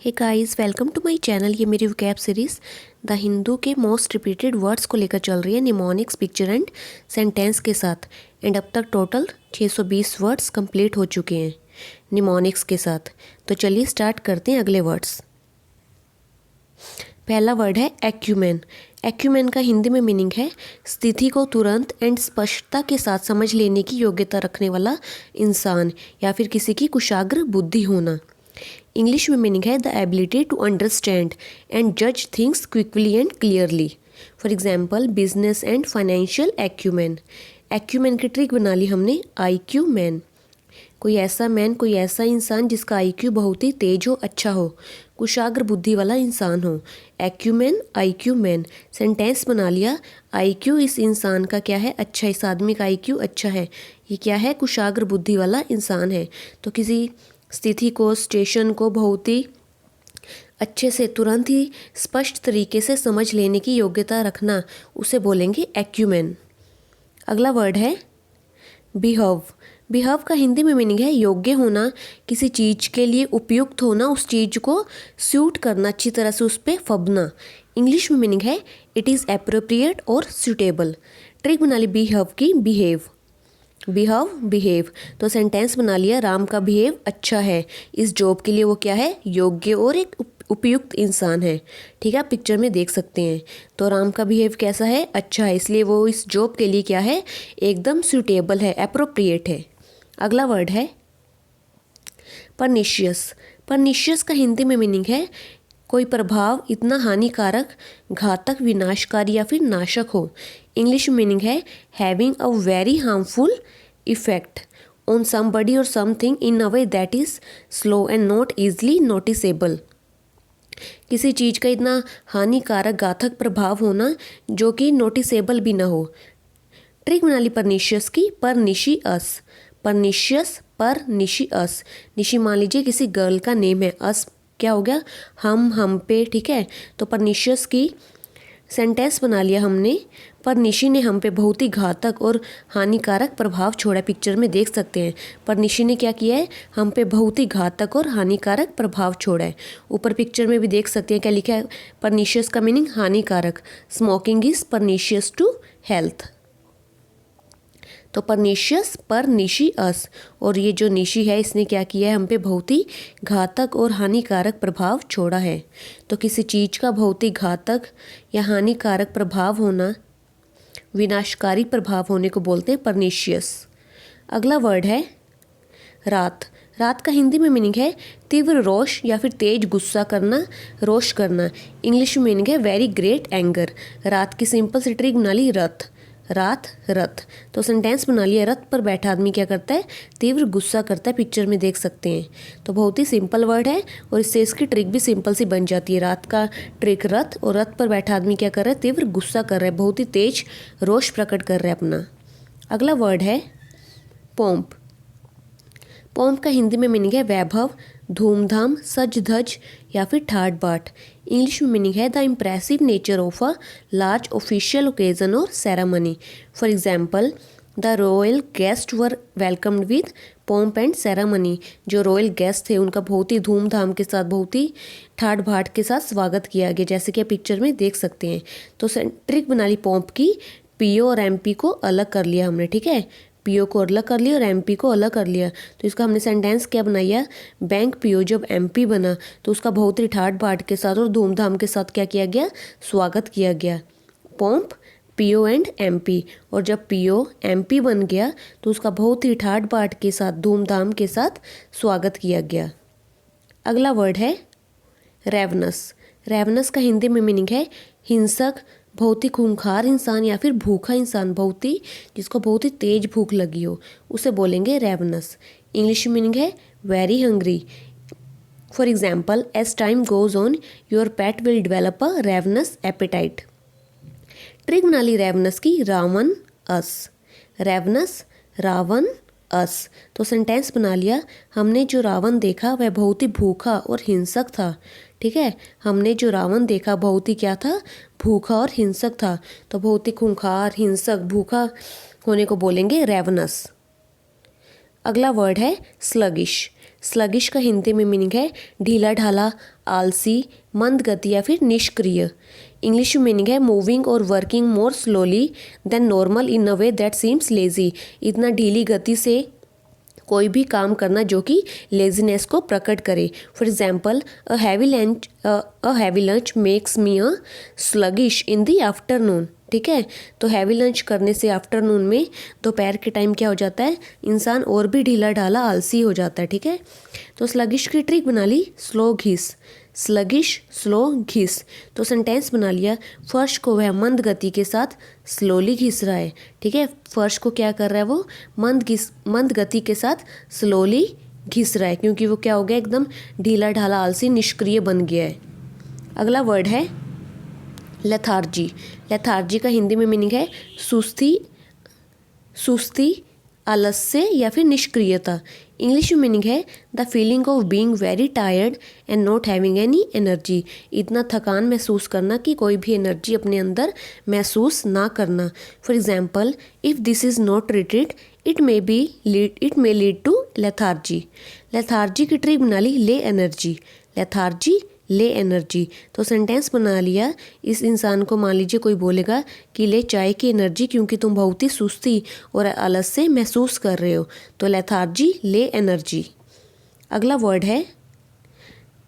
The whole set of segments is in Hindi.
Hey guys, welcome to my channel. ये मेरी वोकैब सीरीज़ द हिंदू के मोस्ट रिपीटेड वर्ड्स को लेकर चल रही है निमोनिक्स, पिक्चर एंड सेंटेंस के साथ। एंड अब तक टोटल 620 वर्ड्स कंप्लीट हो चुके हैं निमोनिक्स के साथ। तो चलिए स्टार्ट करते हैं अगले वर्ड्स। पहला वर्ड है एक्यूमेन। एक्यूमेन का हिंदी में मीनिंग है स्थिति को तुरंत एंड स्पष्टता के साथ समझ लेने की योग्यता रखने वाला इंसान या फिर किसी की कुशाग्र बुद्धि होना। इंग्लिश में मीनिंग है the ability to understand and जज things quickly and clearly. For example business and financial acumen. Acumen की ट्रिक बना ली हमने IQ मैन। कोई ऐसा इंसान जिसका IQ बहुत ही तेज हो, अच्छा हो, कुशाग्र बुद्धि वाला इंसान हो। Acumen, IQ man. सेंटेंस बना लिया IQ इस इंसान का क्या है, अच्छा, इस आदमी का IQ अच्छा है। ये क्या है, कुशाग्र बुद्धि वाला इंसान है। तो किसी स्थिति को, सिचुएशन को बहुत ही अच्छे से, तुरंत ही, स्पष्ट तरीके से समझ लेने की योग्यता रखना, उसे बोलेंगे एक्यूमेन। अगला वर्ड है बिहव। बिहव का हिंदी में मीनिंग है योग्य होना, किसी चीज़ के लिए उपयुक्त होना, उस चीज़ को सूट करना, अच्छी तरह से उस पर फबना। इंग्लिश में मीनिंग है इट इज़ एप्रोप्रिएट और सूटेबल। ट्रिक बना ली बिहव की, बिहेव। तो सेंटेंस बना लिया राम का बिहेव अच्छा है, इस जॉब के लिए वो क्या है, योग्य और एक उपयुक्त इंसान है। ठीक है, आप पिक्चर में देख सकते हैं। तो राम का बिहेव कैसा है, अच्छा है, इसलिए वो इस जॉब के लिए क्या है, एकदम सूटेबल है, एप्रोप्रिएट है। अगला वर्ड है परनिशियस। परनिशियस का हिंदी में मीनिंग है कोई प्रभाव इतना हानिकारक, घातक, विनाशकारी या फिर नाशक हो। इंग्लिश मीनिंग है having a very harmful effect on somebody और something in a way that is slow and not easily noticeable. किसी चीज़ का इतना हानिकारक, घातक प्रभाव होना जो कि नोटिसेबल भी ना हो। ट्रिक बना ली परनिशियस की, परनिशियस। Pernicious, pernicious. निशी मान लीजिए किसी गर्ल का नेम है, अस क्या हो गया, हम पे। ठीक है, तो परनिशियस की सेंटेंस बना लिया हमने, पर निशी ने हम पे बहुत ही घातक और हानिकारक प्रभाव छोड़ा। पिक्चर में देख सकते हैं पर निशी ने क्या किया है, हम पे बहुत ही घातक और हानिकारक प्रभाव छोड़ा है। ऊपर पिक्चर में भी देख सकते हैं क्या लिखा है, परनिशियस का मीनिंग हानिकारक। Smoking is pernicious to health. तो परनिशियस, परनिशियस। और ये जो निशी है इसने क्या किया है, हम पे बहुत ही घातक और हानिकारक प्रभाव छोड़ा है। तो किसी चीज़ का बहुत ही घातक या हानिकारक प्रभाव होना, विनाशकारी प्रभाव होने को बोलते हैं परनिशियस। अगला वर्ड है रात। रात का हिंदी में मीनिंग है तीव्र रोष या फिर तेज गुस्सा करना, रोष करना। इंग्लिश में मीनिंग है वेरी ग्रेट एंगर। रात की सिंपल सी ट्रिक बना ली रथ, रात, रथ। तो सेंटेंस बना लिया रथ पर बैठा आदमी क्या करता है, तीव्र गुस्सा करता है। पिक्चर में देख सकते हैं। तो बहुत ही सिंपल वर्ड है और इससे इसकी ट्रिक भी सिंपल सी बन जाती है। रात का ट्रिक रथ, और रथ पर बैठा आदमी क्या कर रहा है, तीव्र गुस्सा कर रहा है, बहुत ही तेज रोष प्रकट कर रहा है अपना। अगला वर्ड है पोम्प। पोम्प का हिंदी में मीनिंग है वैभव, धूमधाम, सज धज या फिर ठाट बाट। इंग्लिश में मीनिंग है the impressive nature of a large official occasion और ceremony. For example the royal guest were welcomed with pomp and ceremony. जो रॉयल गेस्ट थे उनका बहुत ही धूमधाम के साथ, बहुत ही ठाट बाट के साथ स्वागत किया गया, जैसे कि आप पिक्चर में देख सकते हैं। तो ट्रिक बना ली पोम्प की, PO और MP को अलग कर लिया हमने। ठीक है, PO को अलग कर लिया और MP को अलग कर लिया। तो इसका हमने सेंटेंस क्या बनाया, बैंक PO जब MP बना तो उसका बहुत ही ठाट बाट के साथ और धूमधाम के साथ क्या किया गया, स्वागत किया गया। Pomp, PO and MP। और जब PO MP बन गया तो उसका बहुत ही ठाट बाट के साथ, धूमधाम के साथ स्वागत किया गया। अगला वर्ड है रेवनस। रेवनस का हिंदी में मीनिंग है हिंसक, बहुत ही खूंखार इंसान या फिर भूखा इंसान, बहुत ही, जिसको बहुत ही तेज भूख लगी हो, उसे बोलेंगे रेवनस। इंग्लिश मीनिंग है very hungry. For example as time goes on your pet will develop a ravenous appetite. Trick बना ली रेवनस की, रावण अस। रेवनस, रावण अस। तो सेंटेंस बना लिया हमने जो रावण देखा वह बहुत ही भूखा और हिंसक था। ठीक है, हमने जो रावण देखा बहुत ही क्या था, भूखा और हिंसक था। तो बहुत ही खूंखार, हिंसक, भूखा होने को बोलेंगे रेवनस। अगला वर्ड है स्लगिश। स्लगिश का हिंदी में मीनिंग है ढीला ढाला, आलसी, मंद गति या फिर निष्क्रिय। इंग्लिश में मीनिंग है मूविंग और working more slowly than normal in a way that seems lazy. इतना ढीली गति से कोई भी काम करना जो कि लेजीनेस को प्रकट करे। For example, a heavy lunch makes me a sluggish in the afternoon. ठीक है, तो हैवी लंच करने से आफ्टरनून में दोपहर के टाइम क्या हो जाता है, इंसान और भी ढीला ढाला आलसी हो जाता है। ठीक है, तो स्लगिश की ट्रिक बना ली स्लो घिस, स्लगिश स्लो घिस। तो सेंटेंस बना लिया, फर्श को वह मंद गति के साथ स्लोली घिस रहा है। ठीक है, फर्श को क्या कर रहा है वो मंद गति के साथ स्लोली घिस रहा है, क्योंकि वो क्या हो गया, एकदम ढीला ढाला आलसी निष्क्रिय बन गया है। अगला वर्ड है लेथार्जी। लेथार्जी का हिंदी में मीनिंग है सुस्ती, आलस्य या फिर निष्क्रियता। इंग्लिश में मीनिंग है the feeling of being very tired and not having any energy. इतना थकान महसूस करना कि कोई भी एनर्जी अपने अंदर महसूस ना करना। For example, if this is not treated it may lead to lethargy. Lethargy की ट्रिक बना ली ले एनर्जी, लेथार्जी ले एनर्जी। तो सेंटेंस बना लिया, इस इंसान को मान लीजिए कोई बोलेगा कि ले चाय की एनर्जी क्योंकि तुम बहुत ही सुस्ती और आलस्य महसूस कर रहे हो। तो लेथार्जी ले एनर्जी। अगला वर्ड है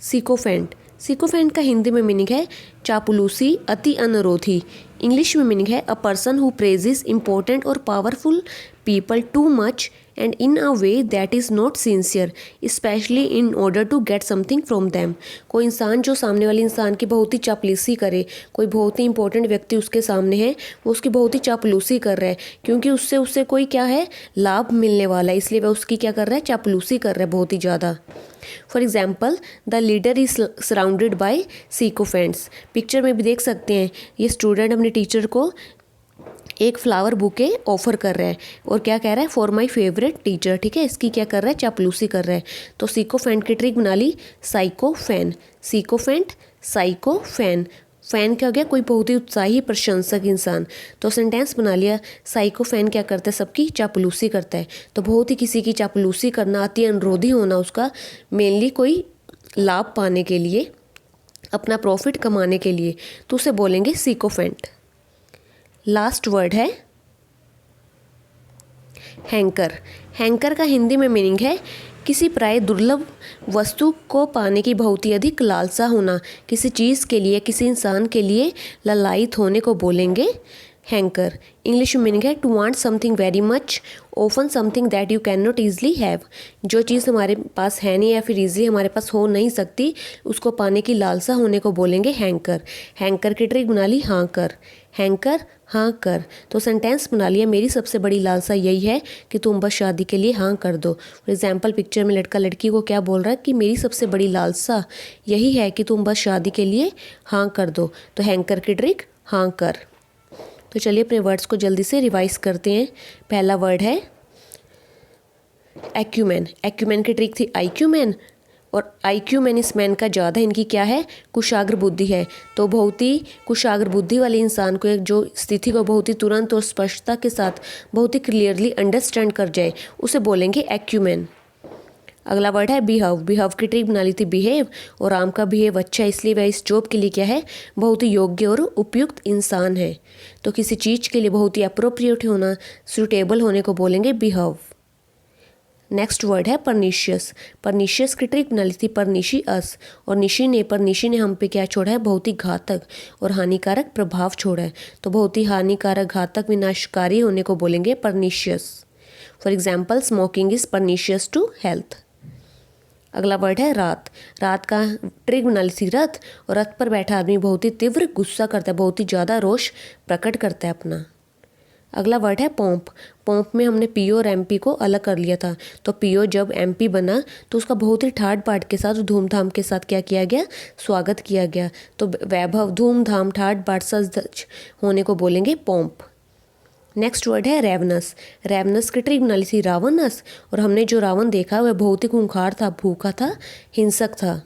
सिकोफेंट। सिकोफेंट का हिंदी में मीनिंग है चापलूसी, अति अनुरोधी। इंग्लिश में मीनिंग है a person who praises important और powerful people too much and in a way that is not sincere, especially in order to get something from them। कोई इंसान जो सामने वाले इंसान की बहुत ही चापलूसी करे, कोई बहुत ही इंपॉर्टेंट व्यक्ति उसके सामने है, वो उसकी बहुत ही चापलूसी कर रहा है क्योंकि उससे कोई क्या है लाभ मिलने वाला है, इसलिए वह उसकी क्या कर रहा है, चापलूसी कर रहा है बहुत ही ज़्यादा। For example, the leader is surrounded by sycophants. Picture में भी देख सकते हैं ये स्टूडेंट अपने टीचर को एक फ्लावर बुके ऑफर कर रहा है और क्या कह रहा है, फॉर माई फेवरेट टीचर। ठीक है, इसकी क्या कर रहा है, चापलूसी कर रहा है। तो सिकोफेंट की ट्रिक बना ली साइकोफेन, सिकोफेंट साइकोफेन। फैन क्या हो गया, कोई बहुत ही उत्साही प्रशंसक इंसान। तो सेंटेंस बना लिया, साइकोफेन क्या करता है, सबकी चापलूसी करता है। तो बहुत ही किसी की चापलूसी करना, अति अनुरोधी होना उसका, मेनली कोई लाभ पाने के लिए, अपना प्रॉफिट कमाने के लिए, तो उसे बोलेंगे सिकोफेंट। लास्ट वर्ड है हैंकर। हैंकर का हिंदी में मीनिंग है किसी प्राय दुर्लभ वस्तु को पाने की बहुत ही अधिक लालसा होना। किसी चीज़ के लिए, किसी इंसान के लिए ललायित होने को बोलेंगे हैंकर। इंग्लिश में मीनिंग है to want something very much, often something that you can not easily have. जो चीज़ हमारे पास है नहीं या फिर ईजिली हमारे पास हो नहीं सकती, उसको पाने की लालसा होने को बोलेंगे हैंकर। हैंकर की ट्रिक बना ली हाँ कर, हैंकर हाँ कर। तो सेंटेंस बना लिया, मेरी सबसे बड़ी लालसा यही है कि तुम बस शादी के लिए हाँ कर दो। फॉर एग्जाम्पल, पिक्चर में लड़का लड़की को क्या बोल रहा है कि मेरी सबसे बड़ी लालसा यही है कि तुम बस शादी के लिए हाँ कर दो। तो हैंकर की ट्रिक हाँ कर। तो चलिए अपने वर्ड्स को जल्दी से रिवाइज करते हैं। पहला वर्ड है एक्यूमेन। एक्यूमेन की ट्रिक थी आईक्यूमेन, और आईक्यूमेन इस मैन का ज़्यादा इनकी क्या है, कुशाग्र बुद्धि है। तो बहुत ही कुशाग्र बुद्धि वाले इंसान को, एक जो स्थिति को बहुत ही तुरंत और स्पष्टता के साथ बहुत ही क्लियरली अंडरस्टैंड कर जाए, उसे बोलेंगे एक्यूमेन। अगला वर्ड है बिहेव। बिहेव की ट्रिक बना ली थी बिहेव, और राम का बिहेव अच्छा है इसलिए वह इस जॉब के लिए क्या है, बहुत ही योग्य और उपयुक्त इंसान है। तो किसी चीज़ के लिए बहुत ही अप्रोप्रिएट होना, सूटेबल होने को बोलेंगे बिहेव। नेक्स्ट वर्ड है परनिशियस। परनिशियस की ट्रिक बना ली थी परनिशी अस, और परनिशी ने हम पे क्या छोड़ा है, बहुत ही घातक और हानिकारक प्रभाव छोड़ा है। तो बहुत ही हानिकारक, घातक, विनाशकारी होने को बोलेंगे pernicious. For example, smoking is pernicious to health. अगला वर्ड है रात। रात का ट्रिक बना ली थी रथ, और रथ पर बैठा आदमी बहुत ही तीव्र गुस्सा करता है, बहुत ही ज़्यादा रोष प्रकट करता है अपना। अगला वर्ड है पोंप। पोंप में हमने पीओ और एमपी को अलग कर लिया था। तो पीओ जब एमपी बना तो उसका बहुत ही ठाट बाट के साथ, धूमधाम के साथ क्या किया गया, स्वागत किया गया। तो वैभव, धूमधाम, ठाट बाट, सज धज होने को बोलेंगे पोंप। नेक्स्ट वर्ड है रेवनस। रेवनस की ट्रिक बना ली थी रावणस, और हमने जो रावण देखा वह बहुत ही खूंखार था, भूखा था, हिंसक था।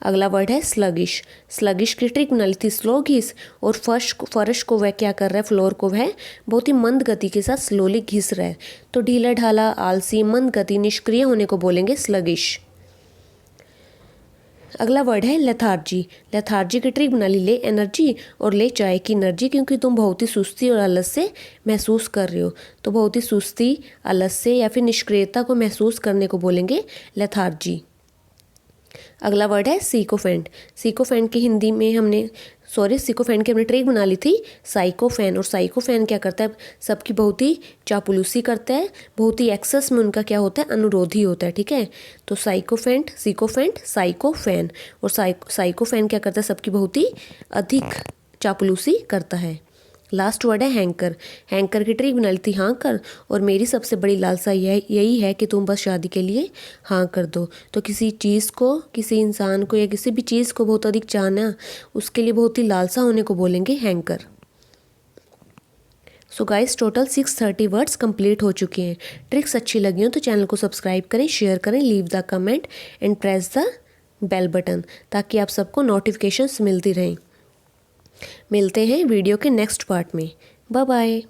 अगला वर्ड है स्लगिश। स्लगिश की ट्रिक बना ली थी स्लो घिस, और फर्श को वह क्या कर रहा है, फ्लोर को वह बहुत ही मंद गति के साथ स्लोली घिस रहा है। तो ढीला ढाला, आलसी, मंद गति, निष्क्रिय होने को बोलेंगे स्लगिश। अगला वर्ड है लेथार्जी। लेथार्जी की ट्रिक बना ली ले एनर्जी और ले चाय की एनर्जी, क्योंकि तुम बहुत ही सुस्ती और आलस से महसूस कर रहे हो। तो बहुत ही सुस्ती, आलस से या फिर निष्क्रियता को महसूस करने को बोलेंगे लेथार्जी। अगला वर्ड है सीकोफेंट। सीकोफेंट की हिंदी में हमने सीकोफेंट की हमने ट्रिक बना ली थी साइकोफेन। और साइकोफेन क्या करता है, सबकी बहुत ही चापलूसी करता है, बहुत ही एक्सेस में उनका क्या होता है, अनुरोधी होता है। ठीक है, तो साइकोफेंट, सीकोफेंट, साइकोफेन। और साइकोफेन क्या करता है, सबकी बहुत ही अधिक चापलूसी करता है। लास्ट वर्ड है हैंकर। हैंकर की ट्रिक बना ली थी हाँ कर, और मेरी सबसे बड़ी लालसा यही है कि तुम बस शादी के लिए हाँ कर दो। तो किसी चीज़ को, किसी इंसान को या किसी भी चीज़ को बहुत अधिक चाहना, उसके लिए बहुत ही लालसा होने को बोलेंगे hanker. So guys total 630 words complete हो चुके हैं। ट्रिक्स अच्छी लगी हो तो चैनल को सब्सक्राइब करें, शेयर करें, leave the comment and press the bell button, ताकि आप सबको नोटिफिकेशंस मिलती रहें। मिलते हैं वीडियो के नेक्स्ट पार्ट में। Bye bye.